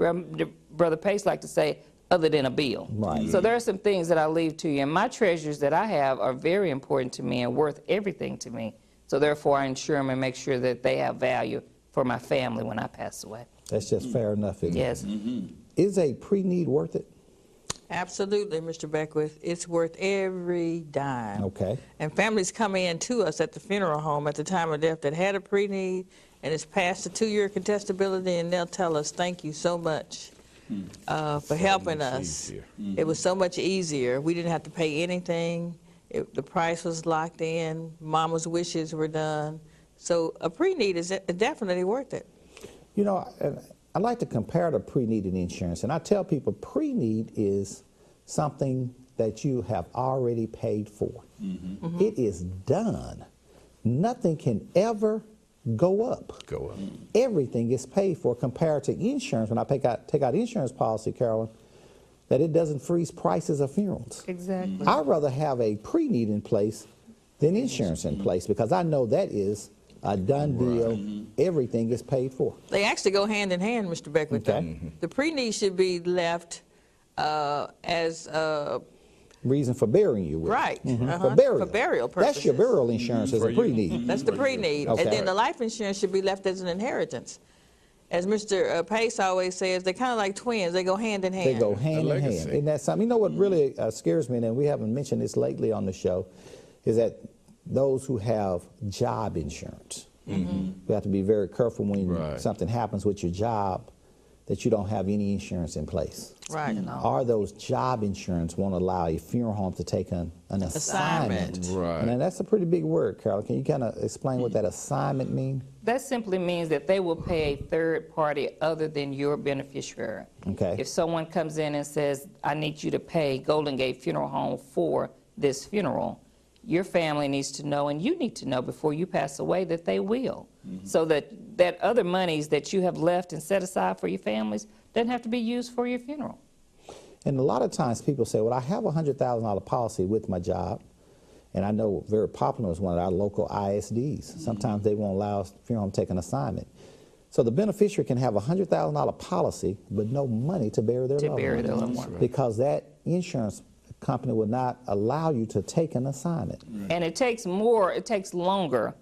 Brother Pace like to say, other than a bill. Right. So there are some things that I leave to you, and my treasures that I have are very important to me and worth everything to me. So therefore, I insure them and make sure that they have value for my family when I pass away. That's just fair enough, isn't it? Yes. Is a pre-need worth it? Absolutely, Mr. Beckwith. It's worth every dime. Okay. And families come in to us at the funeral home at the time of death that had a pre-need and it's past the 2-year contestability, and they'll tell us, thank you so much for helping us. It was so much easier. We didn't have to pay anything. The price was locked in. Mama's wishes were done. So a pre-need is definitely worth it. You know, I like to compare the pre-need and insurance, and I tell people pre-need is something that you have already paid for. It is done. Nothing can ever go up. Everything is paid for compared to insurance. When I take out insurance policy, Carolyn, that it doesn't freeze prices of funerals. Exactly. I'd rather have a pre-need in place than insurance in place because I know that is a done deal. Everything is paid for. They actually go hand in hand, Mr. Beckwith. Okay. The pre-need should be left as Reason for burying you with. right For burial. for burial purposes. That's your burial insurance as a pre-need. That's the pre-need, Okay. and then the life insurance should be left as an inheritance. As Mr. Pace always says, they're kind of like twins. They go hand in hand. They go hand in hand. Isn't that something? You know what really scares me, and we haven't mentioned this lately on the show, is that those who have job insurance. We have to be very careful when something happens with your job that you don't have any insurance in place. Right. Or those job insurance won't allow a funeral home to take an assignment. Right. And that's a pretty big word, Carol. Can you kind of explain what that assignment means? That simply means that they will pay a third party other than your beneficiary. Okay. If someone comes in and says, I need you to pay Golden Gate Funeral Home for this funeral, your family needs to know, and you need to know before you pass away, that they will. So that other monies that you have left and set aside for your families doesn't have to be used for your funeral. And a lot of times people say, well, I have a $100,000 policy with my job, and I know very popular is one of our local ISDs. Sometimes they won't allow a funeral home to take an assignment. So the beneficiary can have a $100,000 policy, but no money to bury their loved one. Because that insurance company will not allow you to take an assignment. And it takes longer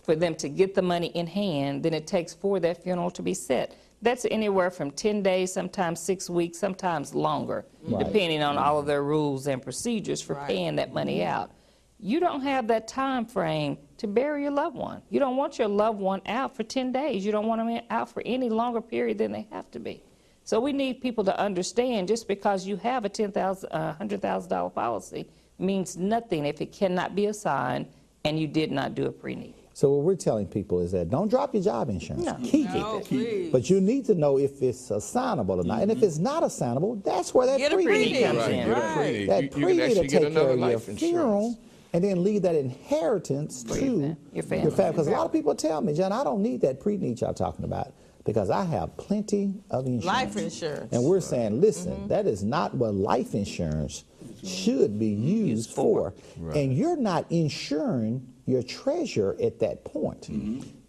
for them to get the money in hand than it takes for that funeral to be set. That's anywhere from 10 days, sometimes 6 weeks, sometimes longer, depending on all of their rules and procedures for paying that money out. You don't have that time frame to bury your loved one. You don't want your loved one out for 10 days. You don't want them out for any longer period than they have to be. So we need people to understand just because you have a $100,000 policy means nothing if it cannot be assigned and you did not do a pre-need. So what we're telling people is that don't drop your job insurance. Keep it. But you need to know if it's assignable or not. And if it's not assignable, that's where that pre-need comes in. That pre-need will take care of your funeral and then leave that inheritance to your family. Because a lot of people tell me, John, I don't need that pre-need y'all talking about because I have plenty of insurance. Life insurance. And we're saying, listen, that is not what life insurance should be used for. And you're not insuring your treasure at that point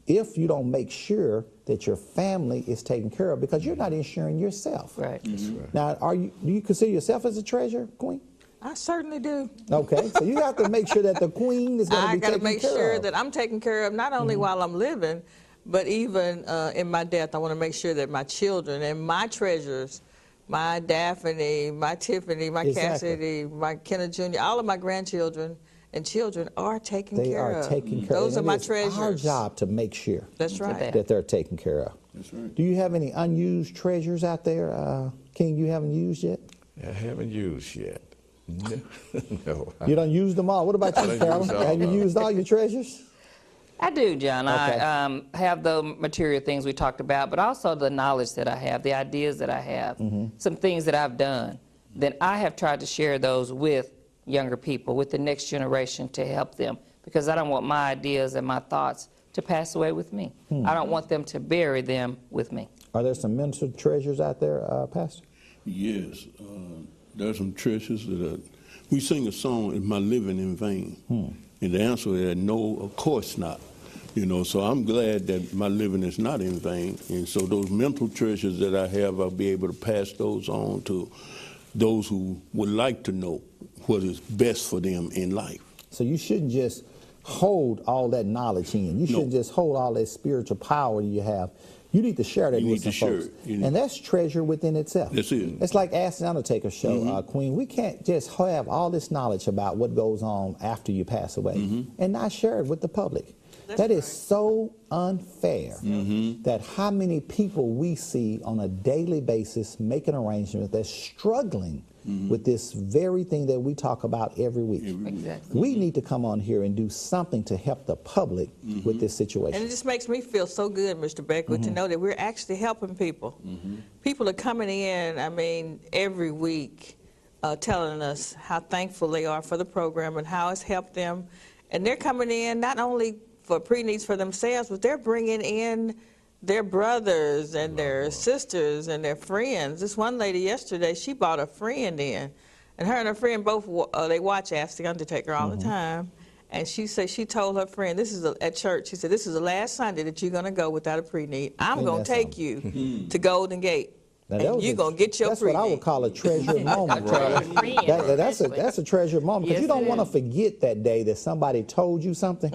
if you don't make sure that your family is taken care of, because you're not insuring yourself. Now, do you consider yourself as a treasure, Queen? I certainly do. Okay, so you have to make sure that the Queen is going to be taken care of. I got to make sure that I'm taken care of not only while I'm living, but even in my death. I want to make sure that my children and my treasures, my Daphne, my Tiffany, my Cassidy, my Kenneth Jr., all of my grandchildren and children are taken care of. They are taken care of. Those are my treasures. It's our job to make sure that they're taken care of. That's right. Do you have any unused treasures out there, King, you haven't used yet? I haven't used yet. No. You done used them all. What about you, Carolyn? Have you used all your treasures? I do, John. Okay. I have the material things we talked about, but also the knowledge that I have, the ideas that I have, some things that I've done. Then I have tried to share those with younger people, with the next generation, to help them, because I don't want my ideas and my thoughts to pass away with me. I don't want them to bury them with me. Are there some mental treasures out there, Pastor? Yes. There's some treasures that we sing a song, Is My Living in Vain? And the answer is no, of course not. You know, so I'm glad that my living is not in vain. And so those mental treasures that I have, I'll be able to pass those on to those who would like to know what is best for them in life. So you shouldn't just hold all that knowledge in. You shouldn't just hold all that spiritual power you have. You need to share that with some folks. And that's treasure within itself. That's it. It's like Ask the Undertaker show, Queen. We can't just have all this knowledge about what goes on after you pass away and not share it with the public. That is so unfair that how many people we see on a daily basis making arrangements that's struggling with this very thing that we talk about every week. Exactly. We need to come on here and do something to help the public with this situation. And it just makes me feel so good, Mr. Beckwith, to know that we're actually helping people. People are coming in, I mean, every week telling us how thankful they are for the program and how it's helped them. And they're coming in not only for pre-needs for themselves, but they're bringing in their brothers and their sisters and their friends. This one lady yesterday, she brought a friend in, and her and her friend both, they watch Ask the Undertaker all the time. And she said she told her friend, this is at church, she said, this is the last Sunday that you're going to go without a pre-need. I'm going to take you to Golden Gate. Now, And you're going to get your That's pre-need. what I would call a treasure moment. That's a treasure moment, because Yes, you don't it want to is. forget that day that somebody told you something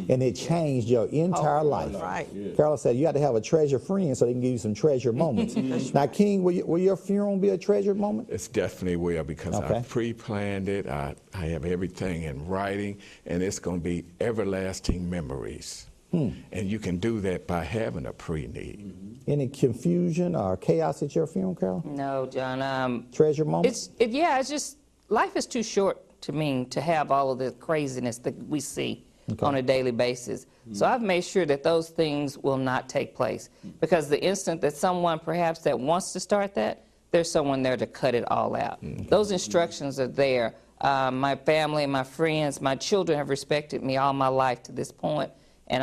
and it changed your entire life. Right. Carol said you had to have a treasure friend so they can give you some treasure moments. Now, King, will your funeral be a treasure moment? It's definitely will, because Okay. I pre-planned it. I have everything in writing, and it's going to be everlasting memories. And you can do that by having a pre-need. Any confusion or chaos at your funeral, Carol? No, John. Treasure moment? It's just, life is too short to me to have all of the craziness that we see on a daily basis. So I've made sure that those things will not take place, because the instant that someone perhaps that wants to start that, there's someone there to cut it all out. Those instructions are there. My family, my friends, my children have respected me all my life to this point, and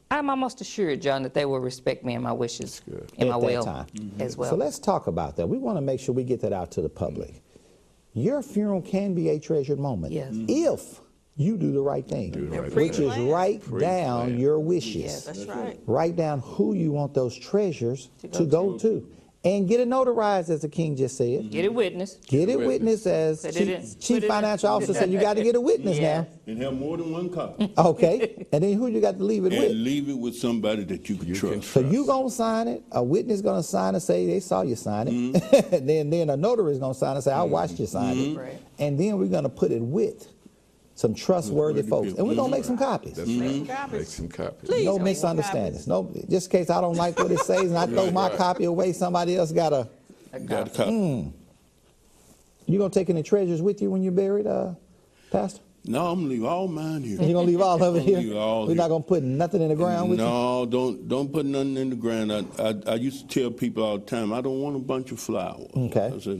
I'm almost assured, John, that they will respect me and my wishes and my At that will time. as well. So let's talk about that. We want to make sure we get that out to the public. Your funeral can be a treasured moment if you do the right thing, which is write down your wishes. That's right. Write down who you want those treasures to go to. And get it notarized, as the King just said. Get it witnessed. Get it witnessed, as Put it in. Chief Put it Financial in. Officer said, you got to get a witness now. And have more than one copy. Okay. And then who you got to leave it with? And leave it with somebody that you can trust. So you gonna sign it, a witness gonna sign and say they saw you sign it, and then a notary is gonna sign and say I watched you sign it, Right. and then we're gonna put it with some trustworthy folks, and we're gonna make some copies. That's right. copies. Make some copies. Please No make misunderstandings. No, just in case I don't like what it says and I throw my copy away, somebody else got a. Got a copy. You gonna take any treasures with you when you're buried, Pastor? No, I'm gonna leave all mine here. You gonna leave all of it I'm here? gonna leave all We're here. not gonna put nothing in the ground with you. No, don't put nothing in the ground. I used to tell people all the time, I don't want a bunch of flowers. Okay. I said,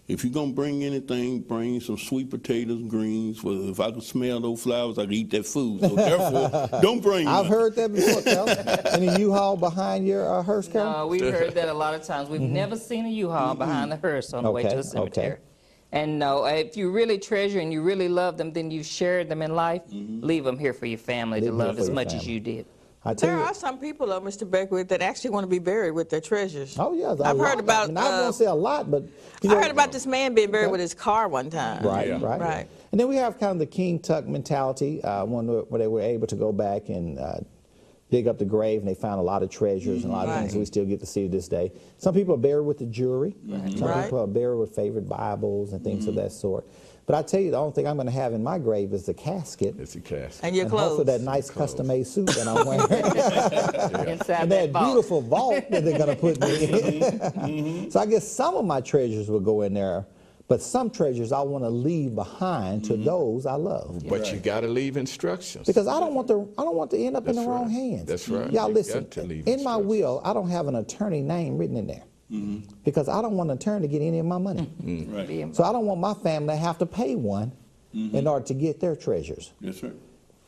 if you're gonna bring anything, bring some sweet potatoes, greens. Well, if I could smell those flowers, I could eat that food. So therefore, don't bring. I've nothing. heard that before, Carol. Any U-Haul behind your hearse, Carol? No, we've heard that a lot of times. We've never seen a U-Haul behind the hearse on the way to Okay, the cemetery. okay. And no, if you really treasure and you really love them, then you shared them in life, leave them here for your family to Leave them love for as your much as family. you did. I tell There you. are some people, though, Mr. Beckwith, that actually want to be buried with their treasures. Oh yeah, I've heard about. I mean, I won't say a lot, but you I know, heard about this man being buried with his car one time. Right. Right. And then we have kind of the King Tut mentality, one where they were able to go back and dig up the grave, and they found a lot of treasures and a lot of things that we still get to see to this day. Some people are buried with the jewelry. Some Right. people are buried with favorite Bibles and things of that sort. But I tell you, the only thing I'm going to have in my grave is the casket. It's a casket. And your And clothes. hopefully that nice custom-made suit that I'm wearing. Inside And that that vault. beautiful vault that they're going to put me in. So I guess some of my treasures will go in there, but some treasures I want to leave behind to those I love. But you got to leave instructions. Because I don't want to end up in the That's wrong right. hands. That's right. Y'all You listen. got to leave In my instructions. will, I don't have an attorney name written in there. Because I don't want an attorney to get any of my money. Right. So I don't want my family to have to pay one in order to get their treasures. Yes, sir.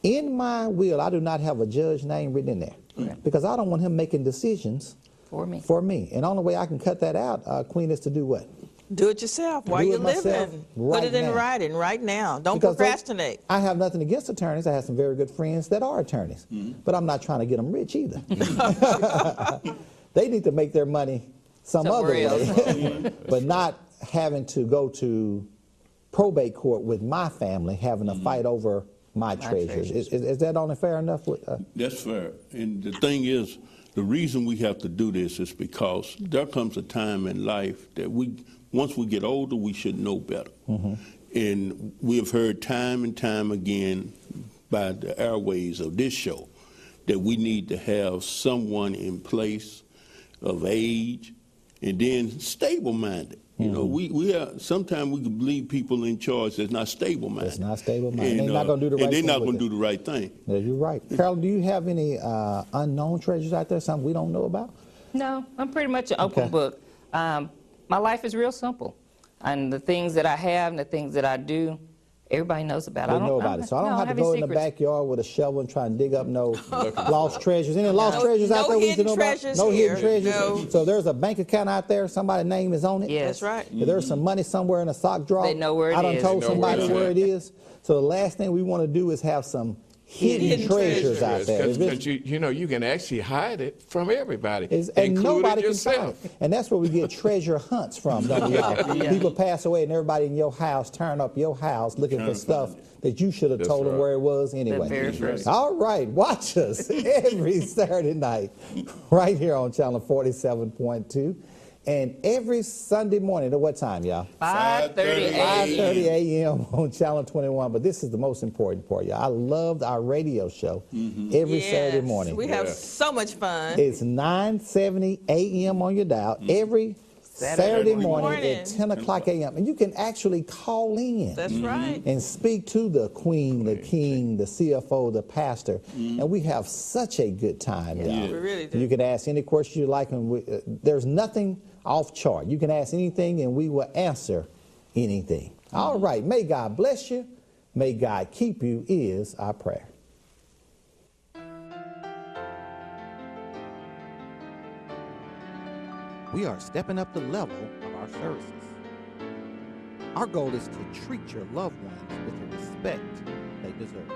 In my will, I do not have a judge name written in there. Because I don't want him making decisions For me. for me. And the only way I can cut that out, Queen, is to do what? Do it yourself while Do you're it myself living. Put right it in now. writing right now. Don't Because procrastinate. I have nothing against attorneys. I have some very good friends that are attorneys. But I'm not trying to get them rich either. They need to make their money some other Somewhere way. But not having to go to probate court with my family, having to fight over my treasures. Is that only fair enough? That's fair. And the thing is, the reason we have to do this is because there comes a time in life that once we get older, we should know better. And we have heard time and time again by the airways of this show that we need to have someone in place of age and then stable-minded. You know, we are, sometimes we can believe people in charge that's not stable-minded. It's not stable-minded. They're not going to do the right and they're thing not with going to it. do the right thing. Yeah, you're right. Carolyn, do you have any unknown treasures out there, something we don't know about? No, I'm pretty much an open Okay. book. My life is real simple. And the things that I have and the things that I do, everybody knows about. They know about it. So I don't have to go in the backyard with a shovel and try and dig up no lost treasures. Any lost treasures out there we need to know about? treasures No hidden here. treasures. No. So there's a bank account out there, somebody's name is on it. Yes. That's right. If there's some money somewhere in a sock drawer, They know where it I done is. told They know somebody where where it's it at. is. So the last thing we want to do is have some hidden Hidden treasures out there. If it's- Because you know, you can actually hide it from everybody, and including nobody yourself. can find it. And that's where we get treasure hunts from, don't we all? People pass away and everybody in your house turn up your house looking for stuff that you should have That's told them right. where it was anyway. very true. All right, watch us every Saturday night right here on Channel 47.2 and every Sunday morning at what time, y'all? 5:30 5:30 a.m. on Channel 21. But this is the most important part, y'all. I loved our radio show every Saturday Yes, morning. We have Yeah. so much fun. It's 9:70 a.m. on your dial every Saturday morning at 10 o'clock a.m. And you can actually call in That's right. and speak to the queen, the king, the CFO, the pastor. And we have such a good time, y'all. We really do. You can ask any question you like, and there's nothing off chart. You can ask anything, and we will answer anything. All right. May God bless you. May God keep you is our prayer. We are stepping up the level of our services. Our goal is to treat your loved ones with the respect they deserve.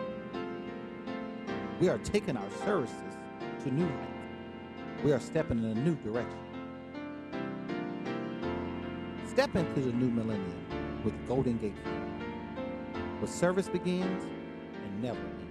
We are taking our services to new heights. We are stepping in a new direction. Step into the new millennium with Golden Gate Funeral, where service begins and never ends.